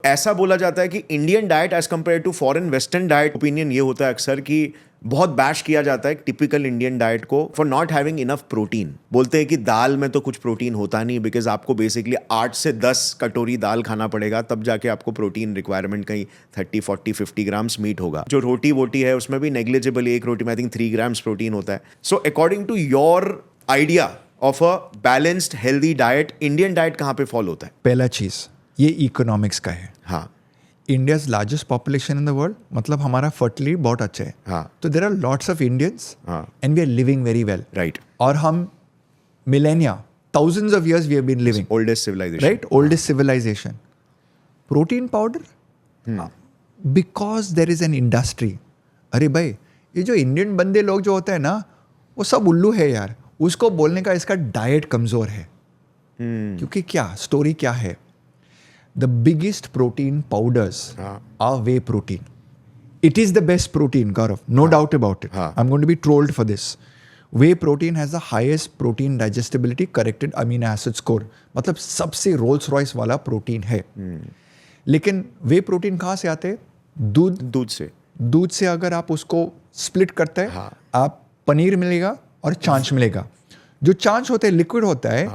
ऐसा बोला जाता है कि Indian diet as compare to foreign western diet, opinion ये होता है अक्सर कि बहुत बैश किया जाता है टिपिकल इंडियन डाइट को for not having enough protein. बोलते हैं कि दाल में तो कुछ प्रोटीन होता नहीं, बिकॉज आपको बेसिकली 8 से 10 कटोरी दाल खाना पड़ेगा, तब जाके आपको प्रोटीन रिक्वायरमेंट कहीं 30, 40, 50 ग्राम्स मीट होगा। जो रोटी वोटी है उसमें भी नेग्लिजिबल, एक रोटी में आई थिंक 3 ग्राम्स प्रोटीन होता है। So according to your idea of a balanced healthy diet, Indian diet कहाँ पे फॉलो होता है? पहला चीज़ ये इकोनॉमिक्स का है। हाँ, India's largest population in the world, मतलब हमारा फर्टिलिटी बहुत अच्छा है। हाँ, तो there are lots of Indians हाँ, and we are living very well. Right. और हम millennia, thousands of years we have been living, oldest civilization, right? Oldest civilization. Protein powder? Because there is an industry. अरे भाई, ये जो Indian बंदे लोग जो होते हैं ना, वो सब उल्लू है यार। उसको बोलने का इसका डाइट कमजोर है। क्योंकि क्या स्टोरी क्या है? The biggest protein powders are whey protein. It is the best protein, Gaurav. No doubt about it. I'm going to be trolled for this. Whey protein has the highest protein digestibility corrected amino acid score. मतलब सबसे Rolls Royce वाला protein है। लेकिन वे protein कहाँ से आते हैं? दूध से अगर आप उसको स्प्लिट करते हैं, आप पनीर मिलेगा और चांच मिलेगा। जो चांच होते हैं लिक्विड होता है।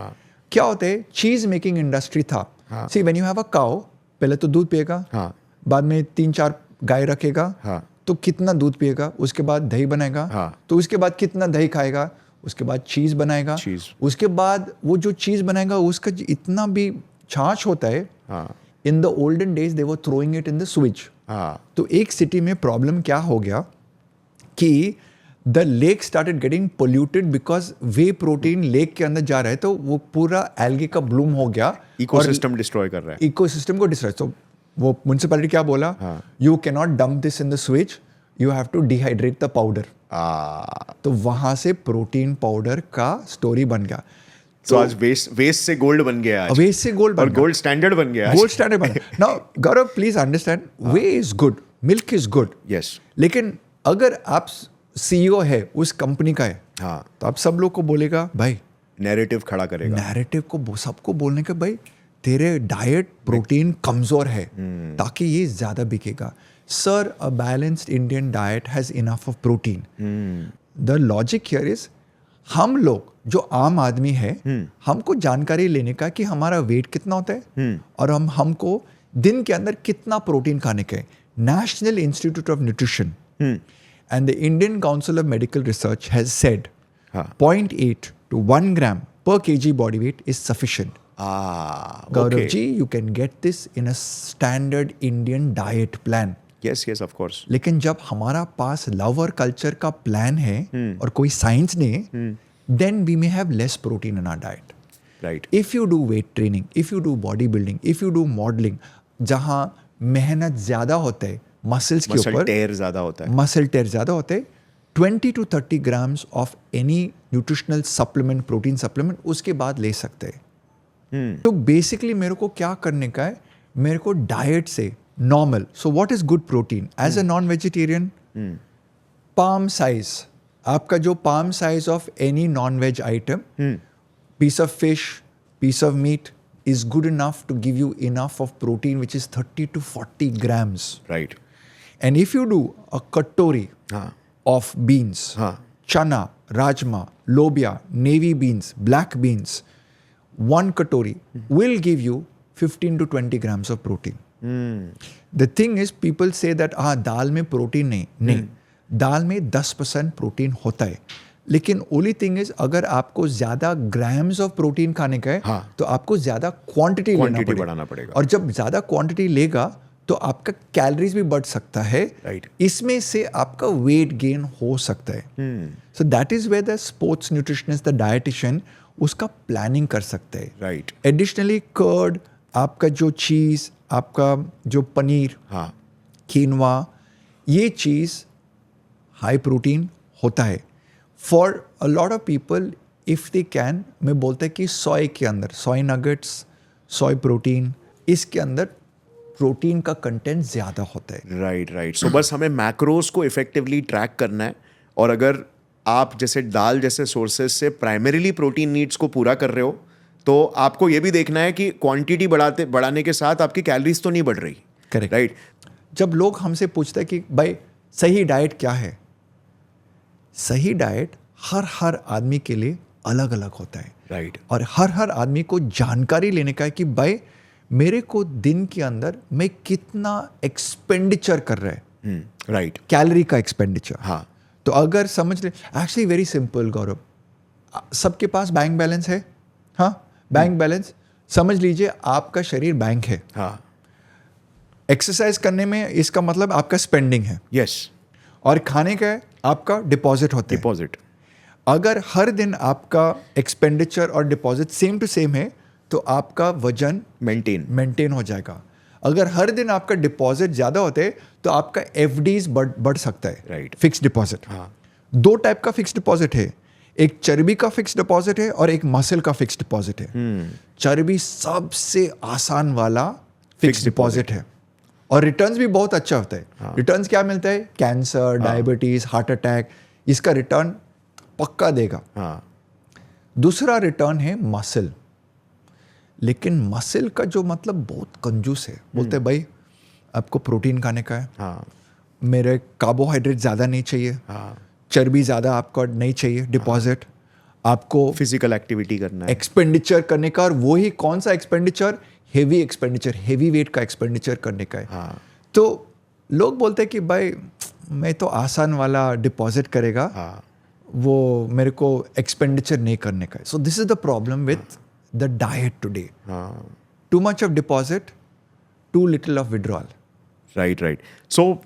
क्या होता है? चीज मेकिंग इंडस्ट्री था। See when you have a cow, पहले तो दूध पिएगा, बाद में 3-4 गाय रखेगा, तो कितना दूध पिएगा, उसके बाद दही बनाएगा, तो उसके बाद कितना दही खाएगा, उसके बाद चीज बनाएगा, उसके बाद वो जो चीज बनाएगा उसका इतना भी छाछ होता है। In the olden days they were throwing it in the switch. तो एक सिटी में प्रॉब्लम क्या हो गया कि the lake started getting polluted because way protein lake के अंदर जा रहा है, तो वो पूरा एल्गी का ब्लूम हो गया, इकोसिस्टम डिस्ट्रॉय कर रहा है, इकोसिस्टम को डिस्ट्रॉय। तो वो म्युनिसिपैलिटी क्या बोला? You can not dump this in the switch, you have to dehydrate the powder. तो वहां से प्रोटीन पाउडर का स्टोरी बन गया। तो आज वेस्ट से गोल्ड बन गया, वेस्ट से गोल्ड और गोल्ड स्टैंडर्ड बन गया, गोल्ड स्टैंडर्ड बन गया। Now Gaurav please understand, way is good, milk is good, yes. लेकिन अगर आप सीईओ है उस कंपनी का है, तो आप सब लोग को बोलेगा भाई, नैरेटिव खड़ा करेगा, नैरेटिव को सबको बोलने का भाई तेरे डाइट प्रोटीन कमजोर है, ताकि ये ज्यादा बिकेगा। Sir, a balanced Indian diet has enough of protein. The logic here is, हम लोग जो आम आदमी है, हमको जानकारी लेने का कि हमारा वेट कितना होता है और हमको दिन के अंदर कितना प्रोटीन खाने का है। National institute of nutrition and the Indian Council of Medical Research has said 0.8 to 1 gram per kg body weight is sufficient. Gaurav ji, you can get this in a standard Indian diet plan. Yes, yes, of course. लेकिन जब हमारा पास love और culture का plan है और कोई science नहीं है, then we may have less protein in our diet. Right. If you do weight training, if you do bodybuilding, if you do modeling, जहाँ मेहनत ज़्यादा होता है मसल्स के ऊपर, मसल टेयर ज़्यादा होता है, 20 to 30 grams of any nutritional supplement, protein supplement उसके बाद ले सकते हैं। तो बेसिकली मेरे को क्या करने का है? मेरे को डाइट से normal, so what is good protein as a non vegetarian? Palm size, आपका जो palm size of any non veg item, piece of fish, piece of meat is good enough to give you enough of protein, which is 30 to 40 grams. Right. And if you do a katori of beans, chana, rajma, lobia, navy beans, black beans, one katori will give you 15 to 20 grams of protein. The thing is, people say that दाल में protein नहीं, दाल में 10% protein होता है, लेकिन only thing is अगर आपको ज्यादा grams of protein खाने का है, तो आपको ज्यादा क्वांटिटी बढ़ाना पड़ेगा। और जब ज्यादा क्वांटिटी लेगा तो आपका कैलोरीज भी बढ़ सकता है। Right. इसमें से आपका वेट गेन हो सकता है। So that is where the sports nutritionist, the dietitian उसका प्लानिंग कर सकते हैं। राइट। एडिशनली कर्ड, आपका जो चीज, आपका जो पनीर, कीनवा, ये चीज हाई प्रोटीन होता है। For a lot of people if they can, मैं बोलता है कि सोय के अंदर, सोय नगेट्स, सोय प्रोटीन, इसके अंदर प्रोटीन का कंटेंट ज़्यादा होता है। राइट। सो बस हमें मैक्रोज को इफेक्टिवली ट्रैक करना है, और अगर आप जैसे दाल जैसे सोर्सेज से प्राइमरीली प्रोटीन नीड्स को पूरा कर रहे हो, तो आपको ये भी देखना है कि क्वांटिटी बढ़ाने के साथ आपकी कैलोरीज तो नहीं बढ़ रही. Correct. राइट. जब लोग हमसे पूछते हैं कि भाई सही डाइट क्या है, सही डाइट हर आदमी के लिए अलग अलग होता है. राइट. और हर आदमी को जानकारी लेने का है कि भाई मेरे को दिन के अंदर मैं कितना एक्सपेंडिचर कर रहा है. राइट. कैलोरी का एक्सपेंडिचर. हाँ. तो अगर समझ ले, एक्चुअली वेरी सिंपल गौरव, सबके पास बैंक बैलेंस है. हाँ, बैंक बैलेंस समझ लीजिए आपका शरीर बैंक है. हाँ. एक्सरसाइज करने में इसका मतलब आपका स्पेंडिंग है. यस. और खाने का आपका डिपॉजिट होता है. डिपॉजिट. अगर हर दिन आपका एक्सपेंडिचर और डिपॉजिट सेम टू सेम है तो आपका वजन मेंटेन हो जाएगा. अगर हर दिन आपका डिपॉजिट ज़्यादा होता है तो आपका एफडीज बढ़ सकता है. राइट. Fix deposit. हाँ. दो टाइप का फिक्स डिपॉजिट है, एक चर्बी का फिक्स डिपॉजिट है और एक मसल का फिक्स डिपॉजिट है. चर्बी सबसे आसान वाला फिक्स डिपॉजिट है और रिटर्न्स भी बहुत अच्छा होता है. हाँ. रिटर्न्स क्या मिलता है? कैंसर, डायबिटीज, हार्ट अटैक, इसका रिटर्न पक्का देगा. हाँ. दूसरा रिटर्न है मसल. लेकिन मसल का जो मतलब बहुत कंजूस है. बोलते हैं भाई आपको प्रोटीन खाने का है. हाँ. मेरे कार्बोहाइड्रेट ज़्यादा नहीं चाहिए. हाँ. चर्बी ज़्यादा आपको नहीं चाहिए. डिपॉजिट आपको फिजिकल एक्टिविटी करना है. एक्सपेंडिचर करने का, और वही कौन सा expenditure? Heavy expenditure, heavy weight का एक्सपेंडिचर करने का है. हाँ. तो लोग बोलते हैं कि भाई मैं तो आसान वाला डिपॉजिट करेगा. हाँ. वो मेरे को एक्सपेंडिचर नहीं करने का है. So this is the problem with the diet today. हाँ. Too much of deposit, too little of withdrawal. Right. Right. So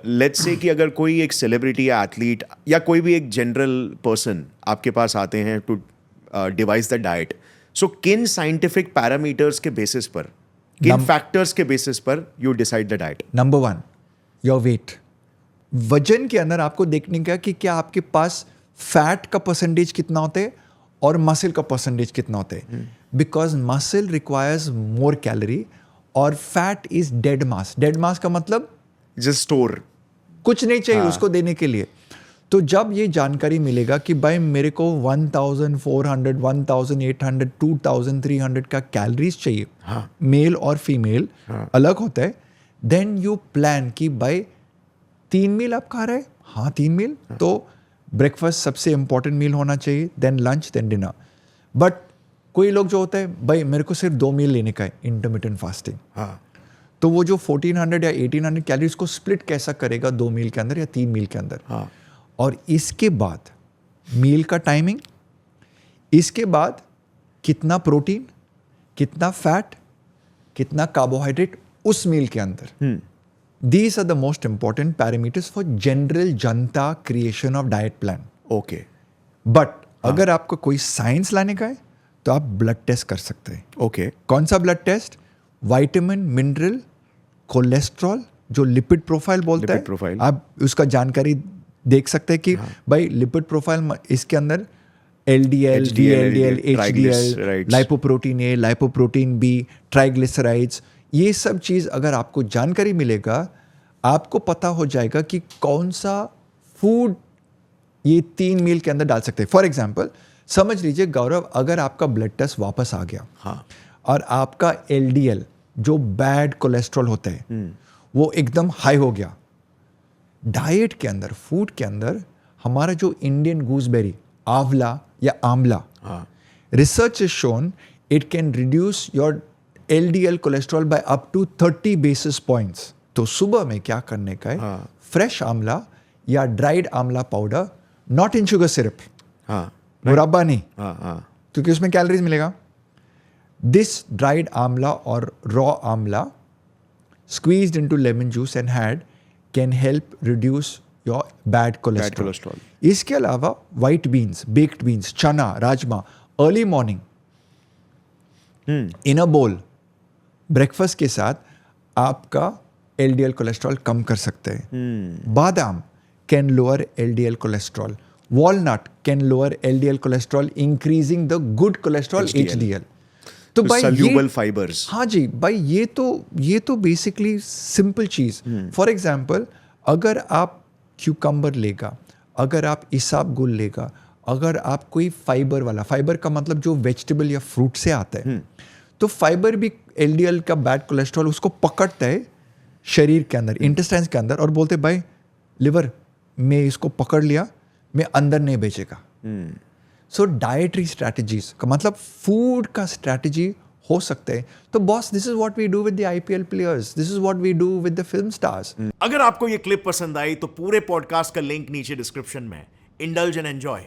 let's say कि अगर कोई एक सेलिब्रिटी या एथलीट या कोई भी एक जनरल पर्सन आपके पास आते हैं टू डिवाइस द डाइट, सो किन साइंटिफिक पैरामीटर्स के बेसिस पर, किन फैक्टर्स के बेसिस पर you decide the diet? Number 1, your weight. वजन के अंदर आपको देखने का कि क्या आपके पास फैट का परसेंटेज कितना होता है और मसल का परसेंटेज कितना होता है. Because muscle requires more calorie और fat is dead mass. Dead mass का मतलब जस्ट स्टोर, कुछ नहीं चाहिए उसको देने के लिए. तो जब ये जानकारी मिलेगा कि भाई मेरे को 1400, 1800, 2300 का कैलोरीज चाहिए, मेल और फीमेल अलग होता है, देन यू प्लान कि भाई 3 मील आप खा रहे हैं. हाँ, 3 मील. तो ब्रेकफास्ट सबसे इंपॉर्टेंट मील होना चाहिए, then lunch, then dinner. But कोई लोग जो होता है भाई मेरे को सिर्फ 2 मील लेने का है, इंटरमिटेंट फास्टिंग. हाँ. तो वो जो 1400 या 1800 कैलोरीज को स्प्लिट कैसा करेगा 2 मील के अंदर या 3 मील के अंदर. हाँ. और इसके बाद मील का टाइमिंग, इसके बाद कितना प्रोटीन, कितना फैट, कितना कार्बोहाइड्रेट उस मील के अंदर. These are the most important parameters for general Janata creation of diet plan. Okay. But अगर आपको कोई साइंस लाने का है तो आप ब्लड टेस्ट कर सकते हैं. ओके. कौन सा blood test? Vitamin, mineral, cholesterol, जो लिपिड प्रोफाइल बोलता लिपिड प्रोफाइल. है. आप उसका जानकारी देख सकते हैं कि भाई लिपिड प्रोफाइल इसके अंदर LDL, VLDL, HDL, lipoprotein A, lipoprotein B, triglycerides, ये सब चीज़ अगर आपको जानकारी मिलेगा, आपको पता हो जाएगा कि कौन सा फूड ये 3 मील के अंदर डाल सकते हैं. फॉर एग्जाम्पल समझ लीजिए गौरव, अगर आपका ब्लड टेस्ट वापस आ गया. हाँ. और आपका LDL जो बैड कोलेस्ट्रॉल होता है वो एकदम हाई हो गया. डाइट के अंदर, फूड के अंदर हमारा जो इंडियन गूसबेरी, आंवला या amla, research is shown it can reduce your LDL cholesterol by up to 30 basis points. तो सुबह में क्या करने का है? फ्रेश आंवला या ड्राइड आंवला powder, not in sugar syrup. मुरब्बा नहीं, क्योंकि उसमें कैलोरीज मिलेगा. दिस ड्राइड आंवला और रॉ आंवला squeezed into lemon juice and had can help reduce your bad cholesterol. इसके अलावा white beans, baked beans, चना, rajma, early morning in a bowl, breakfast के साथ आपका LDL कोलेस्ट्रॉल कम कर सकते हैं. बादाम can lower LDL cholesterol. Walnut can lower LDL cholesterol, increasing the good cholesterol HDL. तो भाई सल्यूबल फाइबर्स. हाँ जी भाई, ये तो बेसिकली सिंपल चीज. फॉर एग्जाम्पल अगर आप क्यूकम्बर लेगा, अगर आप इसाब गुल लेगा, अगर आप कोई फाइबर वाला, फाइबर का मतलब जो वेजिटेबल या फ्रूट से आता है, तो फाइबर भी एलडीएल का बैड कोलेस्ट्रॉल उसको पकड़ता है शरीर के अंदर, इंटेस्टाइन्स के अंदर, और बोलते भाई लिवर मैं इसको पकड़ लिया, मैं अंदर नहीं भेजेगा. सो डाइटरी स्ट्रैटेजीज का मतलब फूड का स्ट्रैटेजी हो सकते हैं. तो boss, this is what we do with the IPL players, this is what we do with the film stars. अगर आपको ये क्लिप पसंद आई तो पूरे पॉडकास्ट का लिंक नीचे डिस्क्रिप्शन में. Indulge and enjoy.